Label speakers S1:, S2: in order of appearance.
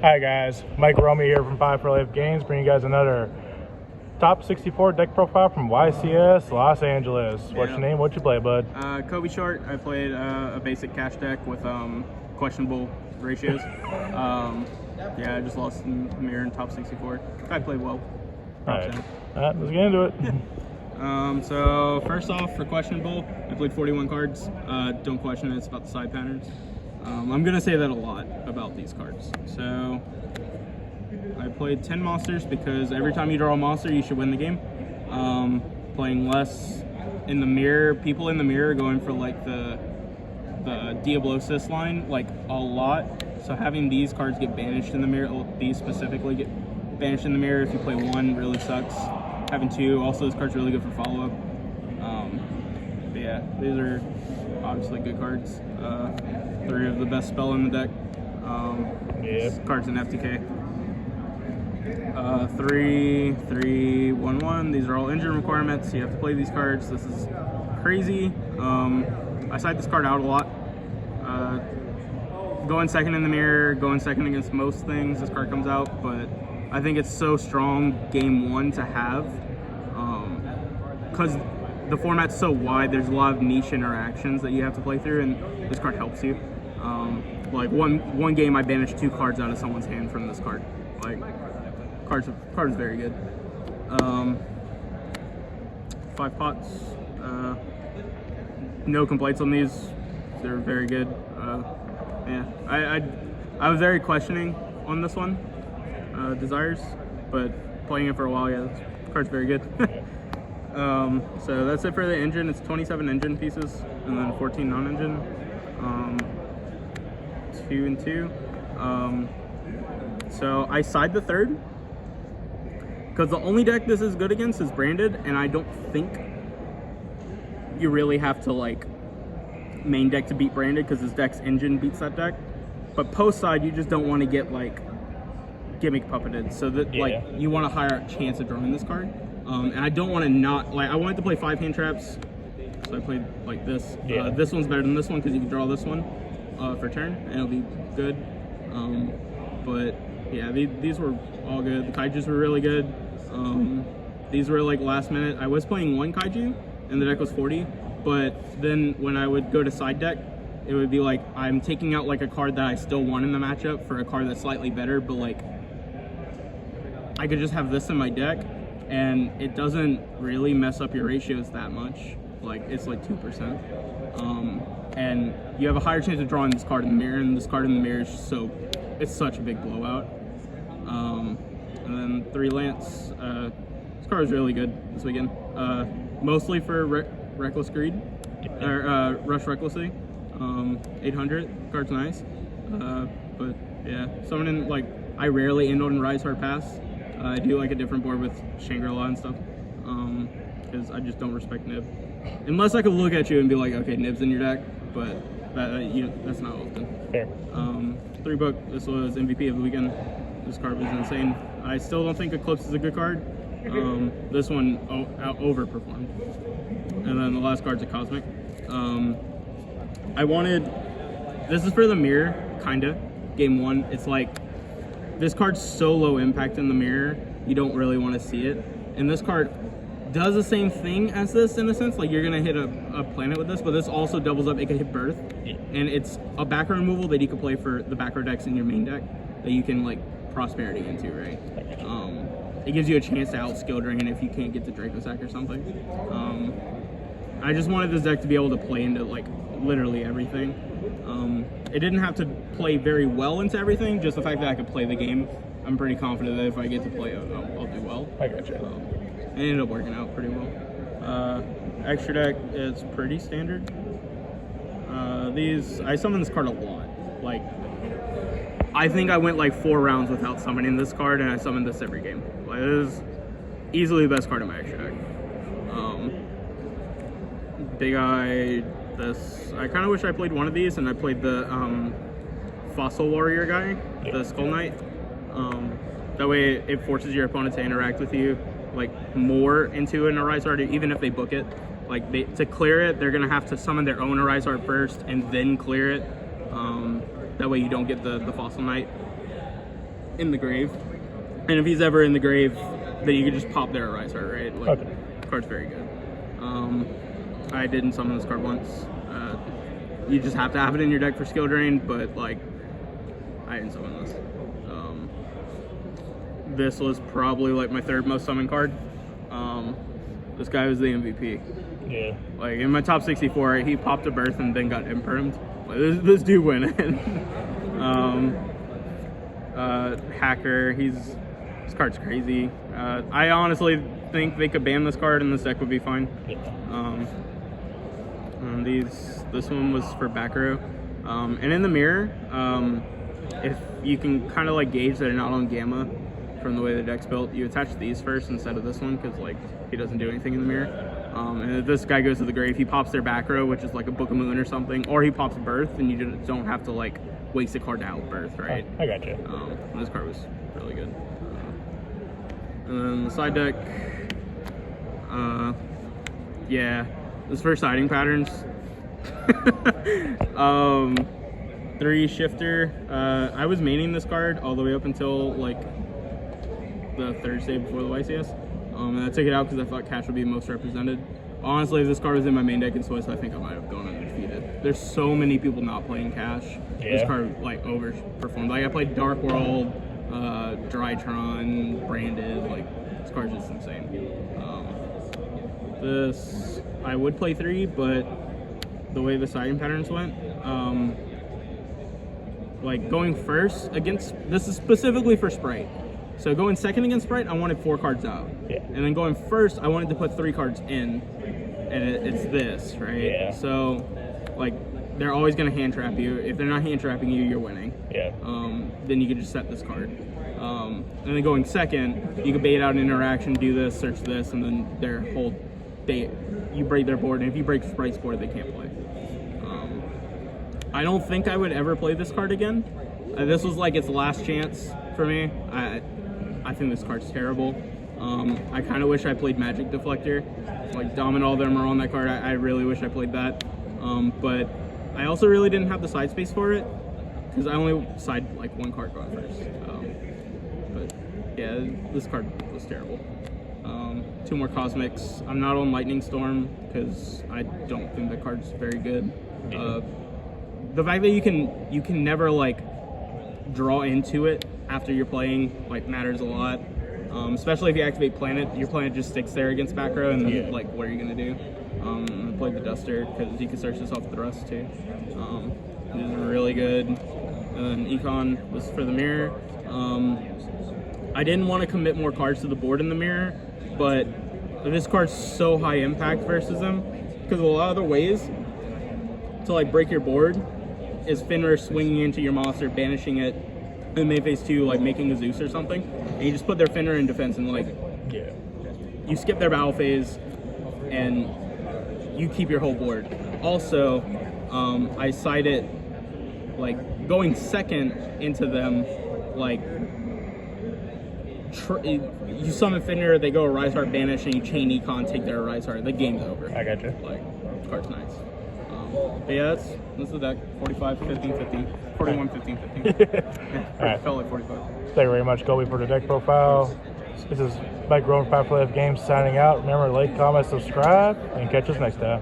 S1: Hi guys, Mike Romeo here from 5 for Life Games, bringing you guys another top 64 deck profile from YCS, Los Angeles. What's your name? What you play, bud?
S2: Kobe Short. I played a basic cash deck with questionable ratios. Yeah, I just lost in the mirror in top 64. I played well.
S1: Alright, let's get into it.
S2: So first off, for questionable, I played 41 cards. Don't question it, it's about the side patterns. I'm gonna say that a lot about these cards. So I played 10 monsters because every time you draw a monster, you should win the game. Playing less in the mirror, people in the mirror going for like the Diablosis line like a lot. So having these cards get banished in the mirror, these specifically get banished in the mirror if you play one really sucks. Having two, also this card's really good for follow-up. But yeah, these are obviously good cards. 3 of the best spell in the deck. This card's an FTK. 3, 3, 1, 1. These are all engine requirements. You have to play these cards. This is crazy. I side this card out a lot. Going second in the mirror, going second against most things, this card comes out, but I think it's so strong game one to have. Because the format's so wide, there's a lot of niche interactions that you have to play through, and this card helps you. Like one game I banished 2 cards out of someone's hand from this card. Like, card is very good. 5 pots. No complaints on these. They're very good. Yeah, I was very questioning on this one, Desires, but playing it for a while, yeah, this card's very good. So that's it for the engine. It's 27 engine pieces and then 14 non-engine. 2 and 2. So I side the third because the only deck this is good against is branded, and I don't think you really have to like main deck to beat branded because this deck's engine beats that deck. But post side, you just don't want to get like gimmick puppeted, so that like you want a higher chance of drawing this card. And I don't want to not like I wanted to play 5 hand traps, so I played like this. This one's better than this one because you can draw this one for turn and it'll be good. But yeah, these were all good. The kaijus were really good. These were like last minute. I was playing 1 kaiju and the deck was 40, but then when I would go to side deck, it would be like I'm taking out like a card that I still want in the matchup for a card that's slightly better, but like I could just have this in my deck and it doesn't really mess up your ratios that much. Like it's like 2%. And you have a higher chance of drawing this card in the mirror, and this card in the mirror is it's such a big blowout. And then 3 Lance. This card was really good this weekend. Mostly for Reckless Greed, or Rush Recklessly. 800, card's nice. But yeah, summoning, like, I rarely end on Rise Hard Pass. I do like a different board with Shangri-La and stuff, because I just don't respect Nib. Unless I could look at you and be like, okay, Nib's in your deck, but that's not often.
S1: Fair.
S2: 3 book, this was MVP of the weekend. This card was insane. I still don't think Eclipse is a good card. This one overperformed. And then the last card's a Cosmic. This is for the mirror, kinda. Game 1, it's like, this card's so low impact in the mirror, you don't really want to see it. And this card does the same thing as this in a sense, like you're gonna hit a planet with this, but this also doubles up, it can hit Birth. And it's a back row removal that you can play for the back row decks in your main deck that you can like Prosperity into, right? It gives you a chance to out skill drain if you can't get to Draco Sack or something. I just wanted this deck to be able to play into like literally everything. It didn't have to play very well into everything, just the fact that I could play the game. I'm pretty confident that if I get to play it, I'll do well.
S1: I got you.
S2: It ended up working out pretty well. Extra deck is pretty standard. I summoned this card a lot. Like, I think I went like 4 rounds without summoning this card, and I summoned this every game. Like, it is easily the best card in my extra deck. Big Eye, this. I kind of wish I played one of these, and I played the Fossil Warrior guy, the Skull Knight. That way it forces your opponent to interact with you like more into an Arise Art, even if they book it. Like to clear it, they're gonna have to summon their own Arise Art first and then clear it. That way you don't get the Fossil Knight. in the grave. And if he's ever in the grave, then you can just pop their Rise Heart, right? Like,
S1: Okay.
S2: The card's very good. I didn't summon this card once. You just have to have it in your deck for skill drain, but like, I didn't summon this. This was probably like my third most summoned card. This guy was the MVP.
S1: Yeah.
S2: Like in my top 64, he popped a Birth and then got impermed. Like, this dude went in. Hacker, this card's crazy. I honestly think they could ban this card and this deck would be fine.
S1: Yeah.
S2: And this one was for back row. And in the mirror, if you can kind of like gauge that they're not on gamma from the way the deck's built, you attach these first instead of this one because like he doesn't do anything in the mirror. And if this guy goes to the grave, he pops their back row, which is like a Book of Moon or something, or he pops Birth, and you just don't have to like waste a card out Birth, right?
S1: I got you.
S2: This card was really good. And then the side deck, yeah, this for siding patterns. 3 shifter. I was maining this card all the way up until like the Thursday before the YCS. And I took it out because I thought Cash would be most represented. Honestly, if this card was in my main deck in Swiss, I think I might have gone undefeated. There's so many people not playing Cash.
S1: Yeah.
S2: This card like overperformed. Like I played Dark World, Drytron, Branded. Like this card's just insane. This I would play 3, but the way the siding patterns went, like going first against, this is specifically for Sprite. So going second against Sprite, I wanted 4 cards out.
S1: Yeah.
S2: And then going first, I wanted to put 3 cards in, and it's this, right?
S1: Yeah.
S2: So, like, they're always going to hand trap you. If they're not hand trapping you, you're winning.
S1: Yeah.
S2: Then you can just set this card. And then going second, you can bait out an interaction, do this, search this, and then their whole you break their board, and if you break Sprite's board, they can't play. I don't think I would ever play this card again. This was like its last chance for me. I think this card's terrible. I kind of wish I played Magic Deflector. Like Dom and all of them are on that card. I really wish I played that. But I also really didn't have the side space for it because I only side like 1 card going first. But yeah, this card was terrible. 2 more Cosmics. I'm not on Lightning Storm because I don't think the card's very good. The fact that you can never like draw into it after you're playing like matters a lot. Especially if you activate Planet, your Planet just sticks there against back row, and then like what are you gonna do? I played the Duster because you can search this off the Thrust too. This is really good. And Econ was for the mirror. I didn't want to commit more cards to the board in the mirror, but this card's so high impact versus them because a lot of the ways to like break your board is Finner swinging into your monster, banishing it, and main phase 2 like making a Zeus or something, and you just put their Finner in defense and like you skip their battle phase and you keep your whole board. Also, I side it like going second into them, like you summon Finner, they go a Rise Heart, banish, and you chain Econ, take their Rise Heart. The game's over.
S1: I got you.
S2: Like, card's nice. But yeah, that's the deck. 45, 15, 15. 41, 15, 15. Yeah,
S1: Alright.
S2: Felt like 45.
S1: Thank you very much, Kobe, for the deck profile. This is Mike Rowan, 250th YCS signing out. Remember to like, comment, subscribe, and catch us next time.